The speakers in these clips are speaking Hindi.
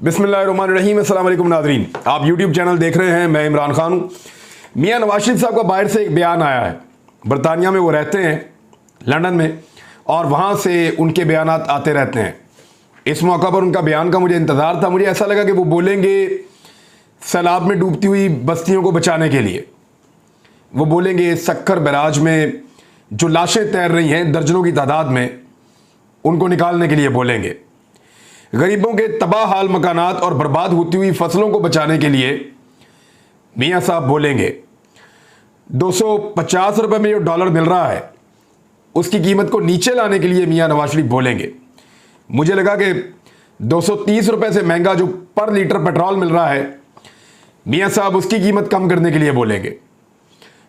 बिस्मिल्लाहिर्रहमानिर्रहीम। अस्सलाम वालेकुम नाज़रीन, आप यूट्यूब चैनल देख रहे हैं। मैं इमरान खान हूँ। मियाँ नवाज शरीफ साहब का बाहर से एक बयान आया है। बरतानिया में वो रहते हैं, लंदन में, और वहाँ से उनके बयान आते रहते हैं। इस मौका पर उनका बयान का मुझे इंतज़ार था। मुझे ऐसा लगा कि वो बोलेंगे सैलाब में डूबती हुई बस्तियों को बचाने के लिए, वो बोलेंगे सक्खर बैराज में जो लाशें तैर रही हैं दर्जनों की तादाद में, उनको निकालने के लिए बोलेंगे। गरीबों के तबाह हाल मकानात और बर्बाद होती हुई फसलों को बचाने के लिए मियाँ साहब बोलेंगे। 250 रुपये में जो डॉलर मिल रहा है उसकी कीमत को नीचे लाने के लिए मियाँ नवाज शरीफ बोलेंगे। मुझे लगा कि 230 रुपये से महंगा जो पर लीटर पेट्रोल मिल रहा है, मियाँ साहब उसकी कीमत कम करने के लिए बोलेंगे।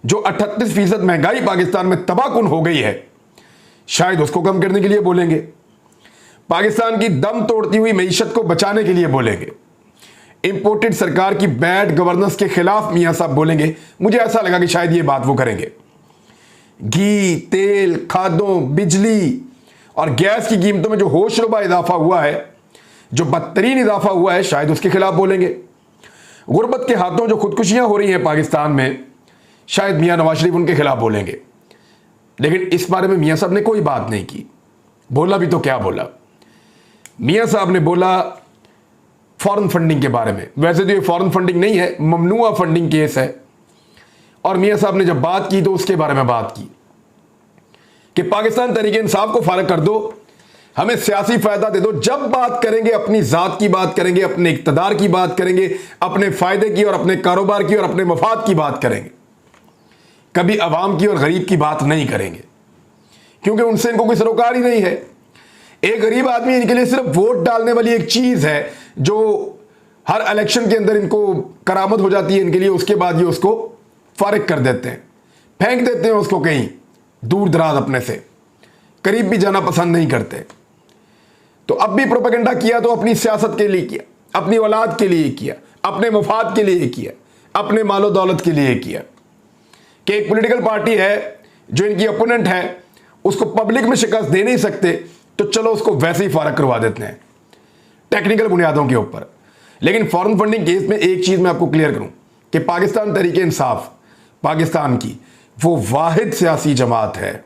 जो 38% महंगाई पाकिस्तान में तबाहकुन हो गई है, शायद उसको कम करने के लिए बोलेंगे। पाकिस्तान की दम तोड़ती हुई मईशत को बचाने के लिए बोलेंगे। इंपोर्टेड सरकार की बैड गवर्नेंस के खिलाफ मियाँ साहब बोलेंगे। मुझे ऐसा लगा कि शायद ये बात वो करेंगे। घी, तेल, खादों, बिजली और गैस की कीमतों में जो होशरुबा इजाफा हुआ है, जो बदतरीन इजाफा हुआ है, शायद उसके खिलाफ बोलेंगे। गुर्बत के हाथों जो खुदकुशियां हो रही हैं पाकिस्तान में, शायद मियाँ नवाज शरीफ उनके खिलाफ बोलेंगे। लेकिन इस बारे में मियाँ साहब ने कोई बात नहीं की। बोला भी तो क्या बोला। मियाँ साहब ने बोला फॉरेन फंडिंग के बारे में। वैसे तो ये फॉरेन फंडिंग नहीं है, ममनुआ फंडिंग केस है। और मियाँ साहब ने जब बात की तो उसके बारे में बात की कि पाकिस्तान तहरीक इंसाफ को फारग कर दो, हमें सियासी फायदा दे दो। जब बात करेंगे अपनी जात की बात करेंगे, अपने इक्तदार की बात करेंगे, अपने फायदे की और अपने कारोबार की और अपने मफाद की बात करेंगे। कभी अवाम की और गरीब की बात नहीं करेंगे, क्योंकि उनसे इनको कोई सरोकार ही नहीं है। एक गरीब आदमी इनके लिए सिर्फ वोट डालने वाली एक चीज है जो हर इलेक्शन के अंदर इनको करामत हो जाती है इनके लिए। उसके बाद ये उसको फारिग कर देते हैं, फेंक देते हैं उसको कहीं दूर दराज अपने से, करीब भी जाना पसंद नहीं करते। तो अब भी प्रोपेगेंडा किया तो अपनी सियासत के लिए किया, अपनी औलाद के लिए किया, अपने मफाद के लिए किया, अपने मालो दौलत के लिए किया कि एक पॉलिटिकल पार्टी है जो इनकी अपोनेंट है, उसको पब्लिक में शिकस्त दे नहीं सकते, तो चलो उसको वैसे ही फारग करवा देते हैं टेक्निकल बुनियादों के ऊपर। लेकिन फॉरेन फंडिंग केस में एक चीज मैं आपको क्लियर करूं कि पाकिस्तान तहरीक इंसाफ पाकिस्तान की वो वाहिद सियासी जमात है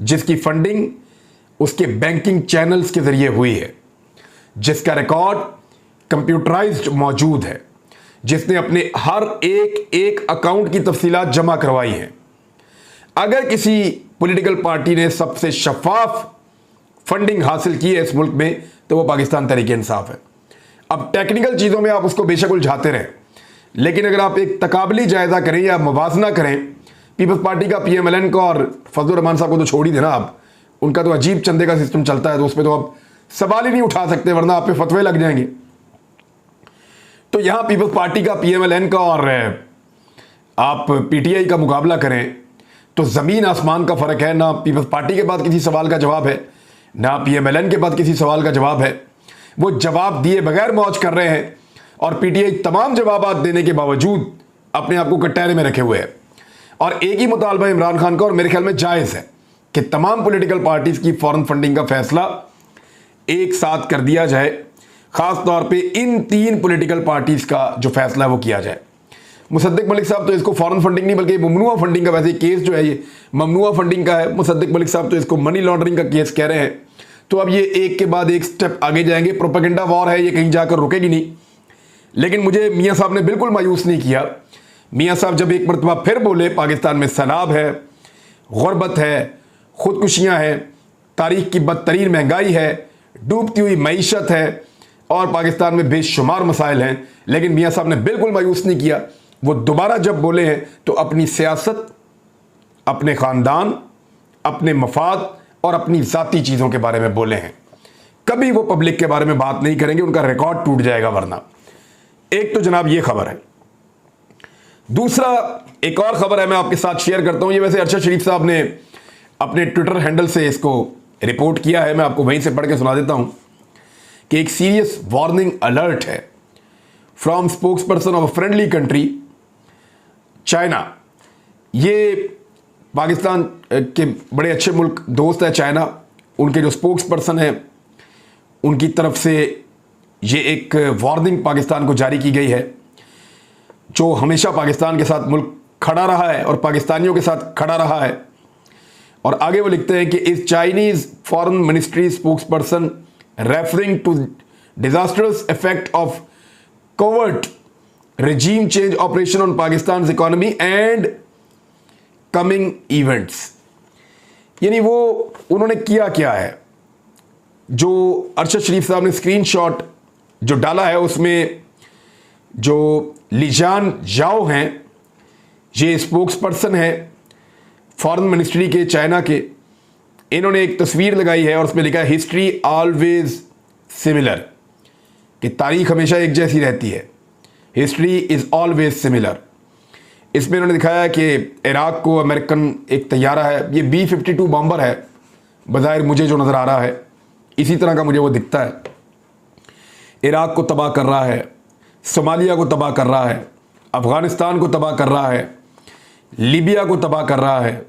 जिसकी फंडिंग उसके बैंकिंग चैनल्स के जरिए हुई है, जिसका रिकॉर्ड कंप्यूटराइज्ड मौजूद है, जिसने अपने हर एक अकाउंट की तफसीलात जमा करवाई हैं। अगर किसी पॉलिटिकल पार्टी ने सबसे शफाफ फंडिंग हासिल की है इस मुल्क में, तो वो पाकिस्तान तहरीक इंसाफ है। अब टेक्निकल चीज़ों में आप उसको बेशक उलझाते रहें, लेकिन अगर आप एक तकाबली जायजा करें या मुवाजना करें पीपल्स पार्टी का, PMLN का और फजलुर रहमान साहब को तो छोड़ ही देना आप, उनका तो अजीब चंदे का सिस्टम चलता है, तो उस पर तो आप सवाल ही नहीं उठा सकते, वरना आप पे फतवे लग जाएंगे। तो यहां पीपल्स पार्टी का, PMLN का और आप PTI का मुकाबला करें तो ज़मीन आसमान का फ़र्क है। ना पीपल्स पार्टी के पास किसी सवाल का जवाब है, ना PMLN के पास किसी सवाल का जवाब है। वो जवाब दिए बगैर मौज कर रहे हैं और PTI तमाम जवाब देने के बावजूद अपने आप को कटहरे में रखे हुए है। और एक ही मुतालबा इमरान खान का, और मेरे ख्याल में जायज़ है, कि तमाम पॉलिटिकल पार्टीज़ की फॉरेन फंडिंग का फैसला एक साथ कर दिया जाए। ख़ास तौर पे इन 3 पॉलिटिकल पार्टीज़ का जो फैसला है वो किया जाए। मुसद्दिक मलिक साहब तो इसको फॉरेन फंडिंग नहीं बल्कि ममनुआ फंडिंग का, वैसे केस जो है ये ममनुआ फंडिंग का है। मुसद्दिक मलिक साहब तो इसको मनी लॉन्ड्रिंग का केस कह रहे हैं। तो अब ये एक के बाद एक स्टेप आगे जाएंगे। प्रोपेगेंडा वॉर है, ये कहीं जाकर रुकेगी नहीं। लेकिन मुझे मियाँ साहब ने बिल्कुल मायूस नहीं किया। मियाँ साहब जब एक मरतबा फिर बोले पाकिस्तान में सैलाब है, गुर्बत है, खुदकुशियाँ हैं, तारीख की बदतरीन महंगाई है, डूबती हुई मईशत है और पाकिस्तान में बेशुमार मसाइल हैं, लेकिन मियाँ साहब ने बिल्कुल मायूस नहीं किया। वो दोबारा जब बोले हैं तो अपनी सियासत, अपने ख़ानदान, अपने मफाद और अपनी ज़ाती चीज़ों के बारे में बोले हैं। कभी वो पब्लिक के बारे में बात नहीं करेंगे, उनका रिकॉर्ड टूट जाएगा वरना। एक तो जनाब ये खबर है। दूसरा एक और खबर है, मैं आपके साथ शेयर करता हूँ। ये वैसे अरशद शरीफ साहब ने अपने ट्विटर हैंडल से इसको रिपोर्ट किया है, मैं आपको वहीं से पढ़ के सुना देता हूँ कि एक सीरियस वार्निंग अलर्ट है from spokes person of a friendly country China. ये पाकिस्तान के बड़े अच्छे मुल्क दोस्त है चाइना, उनके जो स्पोक्स पर्सन हैं उनकी तरफ से ये एक वार्निंग पाकिस्तान को जारी की गई है, जो हमेशा पाकिस्तान के साथ मुल्क खड़ा रहा है और पाकिस्तानियों के साथ खड़ा रहा है। और आगे वो लिखते हैं कि इस Chinese foreign ministry spokesperson referring to disastrous effect of covert regime change operation on Pakistan's economy and coming events। यानी वो उन्होंने किया क्या है, जो अरशद शरीफ साहब ने स्क्रीनशॉट जो डाला है उसमें जो लिजान जाओ हैं, ये स्पोक्सपर्सन है फॉरेन मिनिस्ट्री के चाइना के, इन्होंने एक तस्वीर लगाई है और उसमें लिखा है हिस्ट्री ऑलवेज सिमिलर, कि तारीख हमेशा एक जैसी रहती है, हिस्ट्री इज ऑलवेज सिमिलर। इसमें उन्होंने दिखाया कि इराक को अमेरिकन एक तैयारा है, ये B-52 बॉम्बर है बज़ाहिर मुझे जो नज़र आ रहा है, इसी तरह का मुझे वो दिखता है। इराक को तबाह कर रहा है, सोमालिया को तबाह कर रहा है, अफ़गानिस्तान को तबाह कर रहा है, लीबिया को तबाह कर रहा है,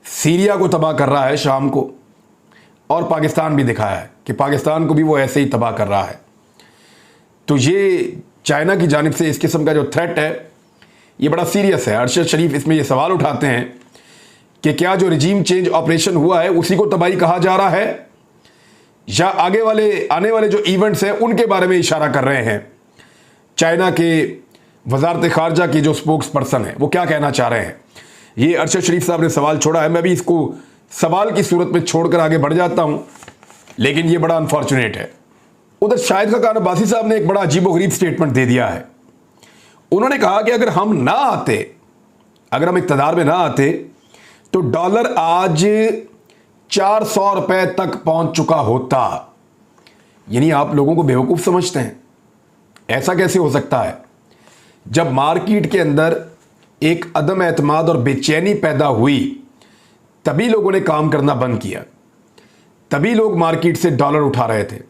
सीरिया को तबाह कर रहा है, शाम को, और पाकिस्तान भी दिखाया है कि पाकिस्तान को भी वो ऐसे ही तबाह कर रहा है। तो ये चाइना की जानिब से इस किस्म का जो थ्रेट है ये बड़ा सीरियस है। अरशद शरीफ इसमें ये सवाल उठाते हैं कि क्या जो रिजीम चेंज ऑपरेशन हुआ है उसी को तबाही कहा जा रहा है, या आने वाले जो इवेंट्स हैं उनके बारे में इशारा कर रहे हैं। चाइना के वजारत खारजा की जो स्पोक्स पर्सन है वो क्या कहना चाह रहे हैं, ये अरशद शरीफ साहब ने सवाल छोड़ा है। मैं भी इसको सवाल की सूरत में छोड़कर आगे बढ़ जाता हूं, लेकिन ये बड़ा अनफॉर्चुनेट है। उधर शाहिद खान अब्बासी साहब ने एक बड़ा अजीबोगरीब स्टेटमेंट दे दिया है। उन्होंने कहा कि अगर हम इक़्तिदार में ना आते तो डॉलर आज 400 रुपए तक पहुंच चुका होता। यानी आप लोगों को बेवकूफ़ समझते हैं? ऐसा कैसे हो सकता है? जब मार्केट के अंदर एक अदम एतमाद और बेचैनी पैदा हुई तभी लोगों ने काम करना बंद किया, तभी लोग मार्केट से डॉलर उठा रहे थे,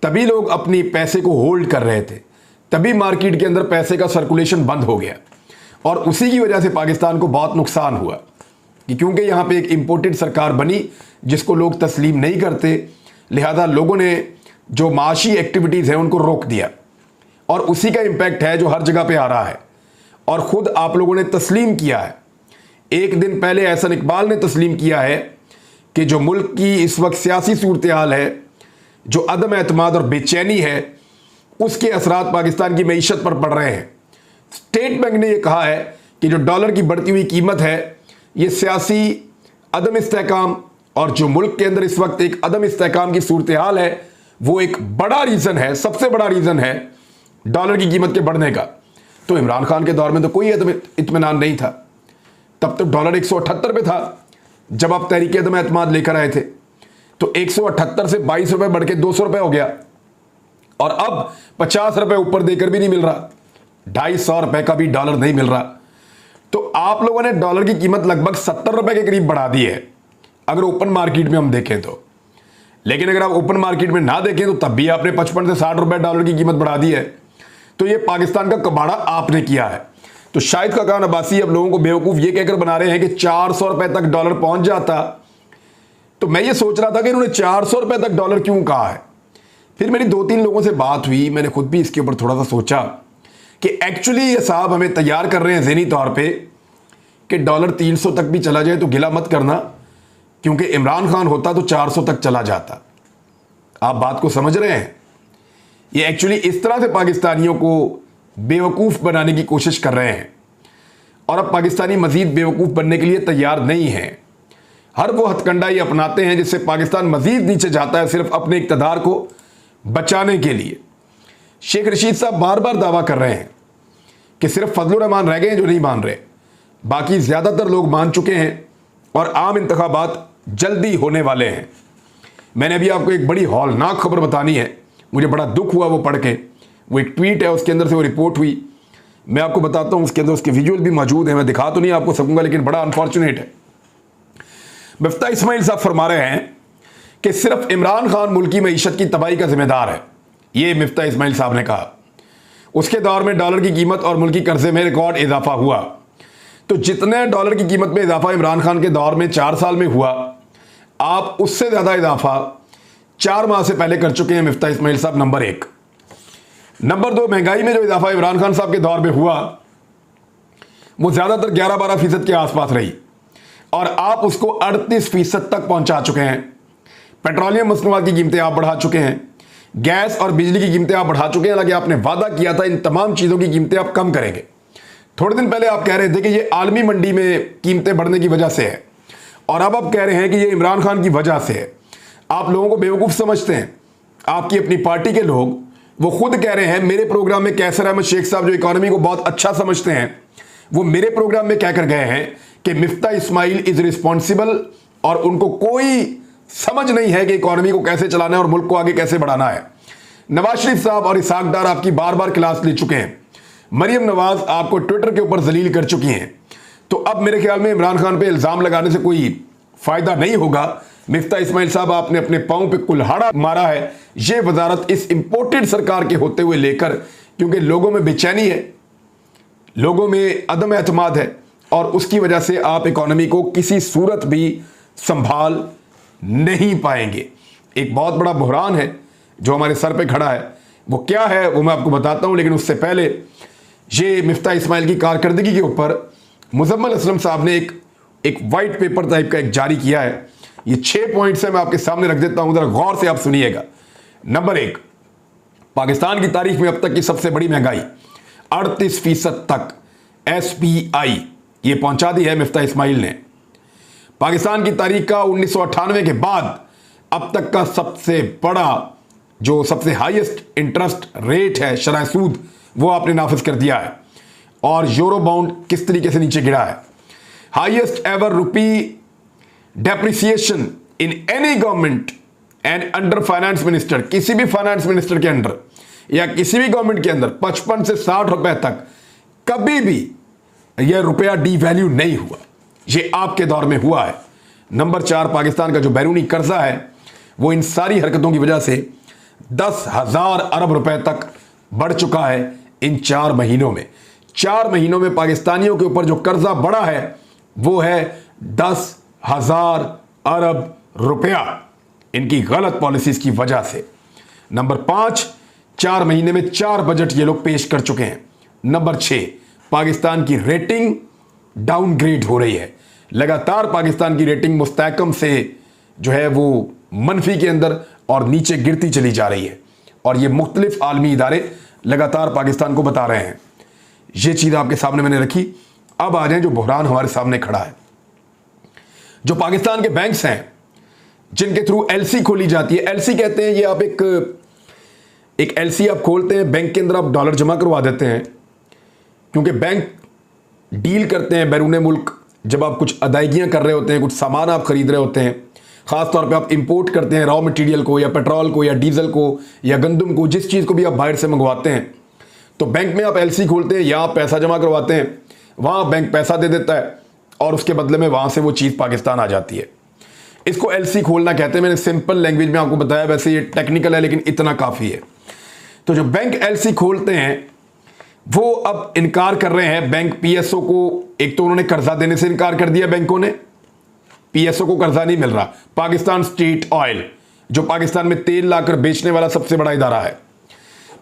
तभी लोग अपनी पैसे को होल्ड कर रहे थे, तभी मार्केट के अंदर पैसे का सर्कुलेशन बंद हो गया। और उसी की वजह से पाकिस्तान को बहुत नुकसान हुआ कि क्योंकि यहाँ पे एक इंपोर्टेड सरकार बनी जिसको लोग तस्लीम नहीं करते, लिहाजा लोगों ने जो माशी एक्टिविटीज़ हैं उनको रोक दिया, और उसी का इम्पैक्ट है जो हर जगह पे आ रहा है। और ख़ुद आप लोगों ने तस्लीम किया है, एक दिन पहले एहसन इकबाल ने तस्लीम किया है कि जो मुल्क की इस वक्त सियासी सूरत हाल है, जो अदम एतमाद और बेचैनी है, उसके असरात पाकिस्तान की मईशत पर पड़ रहे हैं। स्टेट बैंक ने यह कहा है कि जो डॉलर की बढ़ती हुई कीमत है ये सियासी अदम इस्तेहकाम और जो मुल्क के अंदर इस वक्त एक अदम इस्तेहकाम की सूरत हाल है वो एक बड़ा रीज़न है, सबसे बड़ा रीज़न है डॉलर की कीमत के बढ़ने का। तो इमरान खान के दौर में तो कोई इत्मीनान नहीं था, तब तो डॉलर 178 पे था जब आप तहरीक अदम एतमाद लेकर आए थे। तो 178 से 22 रुपए बढ़ के 200 रुपए हो गया, और अब 50 रुपए ऊपर देकर भी नहीं मिल रहा, 250 रुपए का भी डॉलर नहीं मिल रहा। तो आप लोगों ने डॉलर की कीमत लगभग 70 रुपए के करीब बढ़ा दी है अगर ओपन मार्केट में हम देखें तो। लेकिन अगर आप ओपन मार्केट में ना देखें तो तब भी आपने 55 से 60 रुपए डॉलर की कीमत बढ़ा दी है। तो ये पाकिस्तान का कबाड़ा आपने किया है। तो शाहिद खान अब्बासी अब लोगों को बेवकूफ़ ये कहकर बना रहे हैं कि 400 रुपए तक डॉलर पहुंच जाता। तो मैं ये सोच रहा था कि इन्होंने 400 रुपए तक डॉलर क्यों कहा है। फिर मेरी 2-3 लोगों से बात हुई, मैंने खुद भी इसके ऊपर थोड़ा सा सोचा कि एक्चुअली ये साहब हमें तैयार कर रहे हैं ज़हनी तौर पे कि डॉलर 300 तक भी चला जाए तो गिला मत करना, क्योंकि इमरान खान होता तो 400 तक चला जाता। आप बात को समझ रहे हैं? ये एक्चुअली इस तरह से पाकिस्तानियों को बेवकूफ़ बनाने की कोशिश कर रहे हैं, और अब पाकिस्तानी मज़ीद बेवकूफ़ बनने के लिए तैयार नहीं हैं। हर वो हथकंडा ये अपनाते हैं जिससे पाकिस्तान मज़ीद नीचे जाता है, सिर्फ अपने इक़्तिदार को बचाने के लिए। शेख रशीद साहब बार बार दावा कर रहे हैं कि सिर्फ फजलुर रहमान रह गए हैं जो नहीं मान रहे, बाकी ज़्यादातर लोग मान चुके हैं, और आम इंतखाबात जल्दी होने वाले हैं। मैंने अभी आपको एक बड़ी हौलनाक खबर बतानी है, मुझे बड़ा दुख हुआ वो पढ़ के। वो एक ट्वीट है, उसके अंदर से वो रिपोर्ट हुई, मैं आपको बताता हूँ। उसके अंदर उसके विजुअल भी मौजूद हैं, मैं दिखा तो नहीं आपको सकूँगा, लेकिन बड़ा अनफॉर्चुनेट है। मिफ्ता इस्माइल साहब फरमा रहे हैं कि सिर्फ इमरान खान मुल्क की मईशत की तबाही का जिम्मेदार है, ये मिफ्ता इस्माइल साहब ने कहा। उसके दौर में डॉलर की कीमत और मुल्की कर्जे में रिकॉर्ड इजाफा हुआ। तो जितने डॉलर की कीमत में इजाफा इमरान खान के दौर में 4 साल में हुआ, आप उससे ज़्यादा इजाफा 4 माह से पहले कर चुके हैं मिफ्ता इस्माइल साहब, नंबर 1। नंबर 2, महंगाई में जो इजाफा इमरान खान साहब के दौर में हुआ वो ज्यादातर 11-12% के आसपास रही और आप उसको 38% तक पहुंचा चुके हैं। पेट्रोलियम मसनूआत की कीमतें आप बढ़ा चुके हैं, गैस और बिजली की कीमतें आप बढ़ा चुके हैं। हालांकि आपने वादा किया था इन तमाम चीजों की कीमतें आप कम करेंगे। थोड़े दिन पहले आप कह रहे थे कि ये आलमी मंडी में कीमतें बढ़ने की वजह से है और अब आप कह रहे हैं कि ये इमरान खान की वजह से है। आप लोगों को बेवकूफ समझते हैं। आपकी अपनी पार्टी के लोग वो खुद कह रहे हैं, मेरे प्रोग्राम में कैसर अहमद शेख साहब जो इकोनॉमी को बहुत अच्छा समझते हैं वो मेरे प्रोग्राम में कहकर गए हैं कि मिफ्ता इस्माइल इज रिस्पॉन्सिबल और उनको कोई समझ नहीं है कि इकोनॉमी को कैसे चलाना है और मुल्क को आगे कैसे बढ़ाना है। नवाज शरीफ साहब और इसाक डार आपकी बार बार क्लास ले चुके हैं। मरियम नवाज आपको ट्विटर के ऊपर जलील कर चुकी हैं। तो अब मेरे ख्याल में इमरान खान पे इल्जाम लगाने से कोई फायदा नहीं होगा। मिफ्ता इस्माइल साहब आपने अपने पांव पे कुल्हाड़ा मारा है ये वजारत इस इंपोर्टेड सरकार के होते हुए लेकर, क्योंकि लोगों में बेचैनी है, लोगों में अदम एतमाद है और उसकी वजह से आप इकोनॉमी को किसी सूरत भी संभाल नहीं पाएंगे। एक बहुत बड़ा बुहरान है जो हमारे सर पे खड़ा है। वो क्या है वो मैं आपको बताता हूं, लेकिन उससे पहले ये मिफ्ता इस्माइल की कारकर्दगी के ऊपर मुजम्मल असलम साहब ने एक वाइट पेपर टाइप का एक जारी किया है। ये 6 पॉइंट्स है, मैं आपके सामने रख देता हूं, जरा गौर से आप सुनिएगा। नंबर 1, पाकिस्तान की तारीख में अब तक की सबसे बड़ी महंगाई 38% तक SPI ये पहुंचा दी है मिफ्ता इस्माइल ने। पाकिस्तान की तारीख का 1998 के बाद अब तक का सबसे बड़ा जो सबसे हाईएस्ट इंटरेस्ट रेट है शरह सूद वो आपने नाफिज कर दिया है। और यूरो बाउंड किस तरीके से नीचे गिरा है। Highest ever rupee depreciation in any government and under finance minister, किसी भी फाइनेंस मिनिस्टर के अंडर या किसी भी गवर्नमेंट के अंदर 55 से 60 रुपए तक कभी भी यह रुपया डीवैल्यू नहीं हुआ। यह आपके दौर में हुआ है। नंबर 4, पाकिस्तान का जो बैरूनी कर्जा है वो इन सारी हरकतों की वजह से 10,000 अरब रुपए तक बढ़ चुका है इन 4 महीनों में। 4 महीनों में पाकिस्तानियों के ऊपर जो कर्जा बढ़ा है वो है 10,000 अरब रुपया इनकी गलत पॉलिसीज की वजह से। नंबर 5, 4 महीने में 4 बजट ये लोग पेश कर चुके हैं। नंबर 6, पाकिस्तान की रेटिंग डाउनग्रेड हो रही है। लगातार पाकिस्तान की रेटिंग मुस्तहकम से जो है वो मनफी के अंदर और नीचे गिरती चली जा रही है और ये मुख्तलिफ आलमी इदारे लगातार पाकिस्तान को बता रहे हैं। ये चीज़ आपके सामने मैंने रखी। अब आ जाए जो बुहरान हमारे सामने खड़ा है। जो पाकिस्तान के बैंक्स हैं जिनके थ्रू LC खोली जाती है, LC कहते हैं ये आप एक LC आप खोलते हैं, बैंक के अंदर आप डॉलर जमा करवा देते हैं, क्योंकि बैंक डील करते हैं बैरून मुल्क। जब आप कुछ अदायगियां कर रहे होते हैं, कुछ सामान आप खरीद रहे होते हैं, ख़ास तौर पे आप इंपोर्ट करते हैं रॉ मटेरियल को या पेट्रोल को या डीजल को या गंदम को, जिस चीज़ को भी आप बाहर से मंगवाते हैं, तो बैंक में आप LC खोलते हैं या आप पैसा जमा करवाते हैं, वहाँ बैंक पैसा दे देता है और उसके बदले में वहाँ से वो चीज़ पाकिस्तान आ जाती है। इसको LC खोलना कहते हैं। मैंने सिंपल लैंग्वेज में आपको बताया, वैसे ये टेक्निकल है लेकिन इतना काफ़ी है। तो जो बैंक LC खोलते हैं वो अब इनकार कर रहे हैं। बैंक PSO को, एक तो उन्होंने कर्जा देने से इनकार कर दिया बैंकों ने, PSO को कर्जा नहीं मिल रहा। पाकिस्तान स्टेट ऑयल जो पाकिस्तान में तेल लाकर बेचने वाला सबसे बड़ा इदारा है,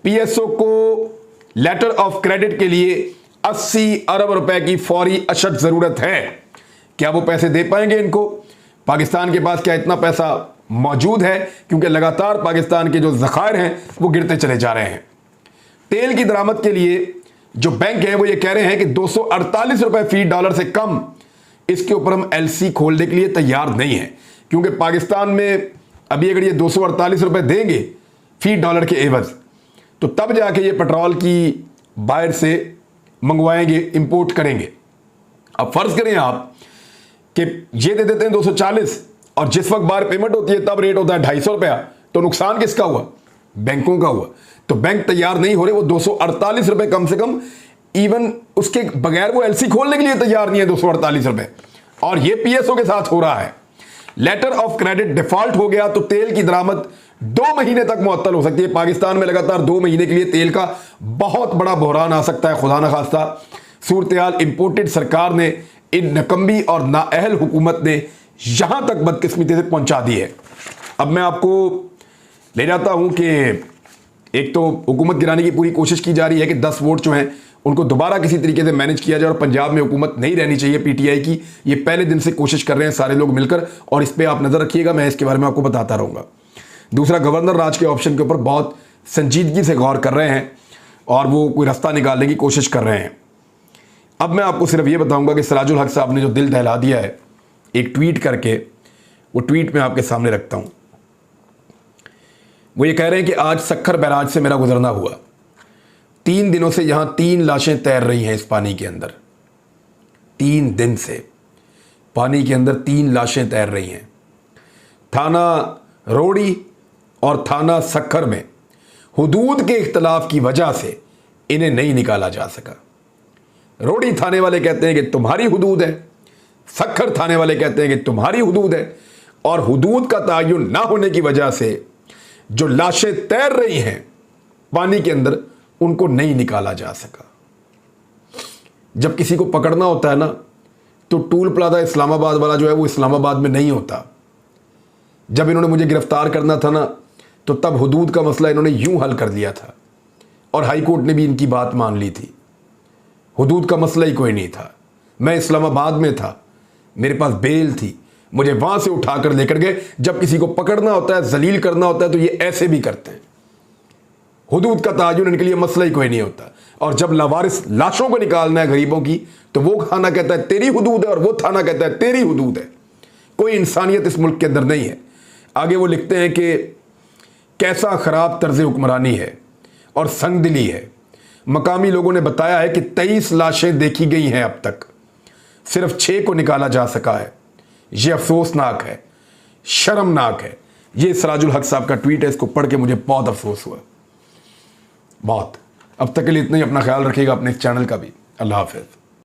PSO को लेटर ऑफ क्रेडिट के लिए 80 अरब रुपए की फौरी अशद जरूरत है। क्या वो पैसे दे पाएंगे इनको? पाकिस्तान के पास क्या इतना पैसा मौजूद है? क्योंकि लगातार पाकिस्तान के जो ज़खायर हैं वो गिरते चले जा रहे हैं। तेल की दरामद के लिए जो बैंक हैं वो ये कह रहे हैं कि 248 रुपए फी डॉलर से कम इसके ऊपर हम LC खोलने के लिए तैयार नहीं है, क्योंकि पाकिस्तान में अभी अगर ये 248 रुपए देंगे फी डॉलर के एवज, तो तब जाके ये पेट्रोल की बाहर से मंगवाएंगे, इंपोर्ट करेंगे। अब फर्ज करें आप कि ये दे देते हैं 240 और जिस वक्त बाहर पेमेंट होती है तब रेट होता है 250 रुपया, तो नुकसान किसका हुआ? बैंकों का हुआ। तो बैंक तैयार नहीं हो रहे, वो 248 रुपए कम से कम, इवन उसके बगैर वो LC खोलने के लिए तैयार नहीं है 248 रुपए। और ये PSO के साथ हो रहा है। लेटर ऑफ क्रेडिट डिफॉल्ट हो गया तो तेल की दरामद 2 महीने तक मुअत्तल हो सकती है। पाकिस्तान में लगातार 2 महीने के लिए तेल का बहुत बड़ा बहरान आ सकता है, खुदा न खास्ता। सूरत इंपोर्टेड सरकार ने, इन नकम्बी और नाअहल हुकूमत ने यहां तक बदकिस्मती से पहुंचा दी है। अब मैं आपको ले जाता हूं कि एक तो हुकूमत गिराने की पूरी कोशिश की जा रही है कि 10 वोट जो हैं उनको दोबारा किसी तरीके से मैनेज किया जाए और पंजाब में हुकूमत नहीं रहनी चाहिए पीटीआई की। ये पहले दिन से कोशिश कर रहे हैं सारे लोग मिलकर, और इस पर आप नज़र रखिएगा, मैं इसके बारे में आपको बताता रहूँगा। दूसरा, गवर्नर राज के ऑप्शन के ऊपर बहुत संजीदगी से गौर कर रहे हैं और वो कोई रास्ता निकालने की कोशिश कर रहे हैं। अब मैं आपको सिर्फ ये बताऊंगा कि सिराजुल हक साहब ने जो दिल दहला दिया है एक ट्वीट करके, वो ट्वीट मैं आपके सामने रखता हूं। वो ये कह रहे हैं कि आज सक्खर बैराज से मेरा गुजरना हुआ। 3 दिनों से यहां 3 लाशें तैर रही हैं इस पानी के अंदर। 3 दिन से पानी के अंदर 3 लाशें तैर रही हैं। थाना रोड़ी और थाना सक्खर में हुदूद के इख्तलाफ की वजह से इन्हें नहीं निकाला जा सका। रोड़ी थाने वाले कहते हैं कि तुम्हारी हुदूद है, सक्खर थाने वाले कहते हैं कि तुम्हारी हुदूद है, और हुदूद का तयन ना होने की वजह से जो लाशें तैर रही हैं पानी के अंदर उनको नहीं निकाला जा सका। जब किसी को पकड़ना होता है ना तो टूल प्लाजा इस्लामाबाद वाला जो है वो इस्लामाबाद में नहीं होता। जब इन्होंने मुझे गिरफ्तार करना था ना तो तब हुदूद का मसला इन्होंने यूं हल कर लिया था और हाई कोर्ट ने भी इनकी बात मान ली थी। हुदूद का मसला ही कोई नहीं था। मैं इस्लामाबाद में था, मेरे पास बेल थी, मुझे वहां से उठाकर लेकर गए। जब किसी को पकड़ना होता है, जलील करना होता है तो ये ऐसे भी करते हैं। हुदूद का तयन इनके लिए मसला ही कोई नहीं होता। और जब लावारिस लाशों को निकालना है गरीबों की तो वो थाना कहता है तेरी हुदूद है और वो थाना कहता है तेरी हुदूद है। कोई इंसानियत इस मुल्क के अंदर नहीं है। आगे वो लिखते हैं कि कैसा खराब तर्ज हुक्मरानी है और संगदिली है। मकामी लोगों ने बताया है कि 23 लाशें देखी गई हैं, अब तक सिर्फ 6 को निकाला जा सका है। यह अफसोसनाक है, शर्मनाक है। यह सिराजुल हक साहब का ट्वीट है, इसको पढ़ के मुझे बहुत अफसोस हुआ, बहुत। अब तक के लिए इतना ही। अपना ख्याल रखिएगा, अपने इस चैनल का भी। अल्लाह हाफिज़।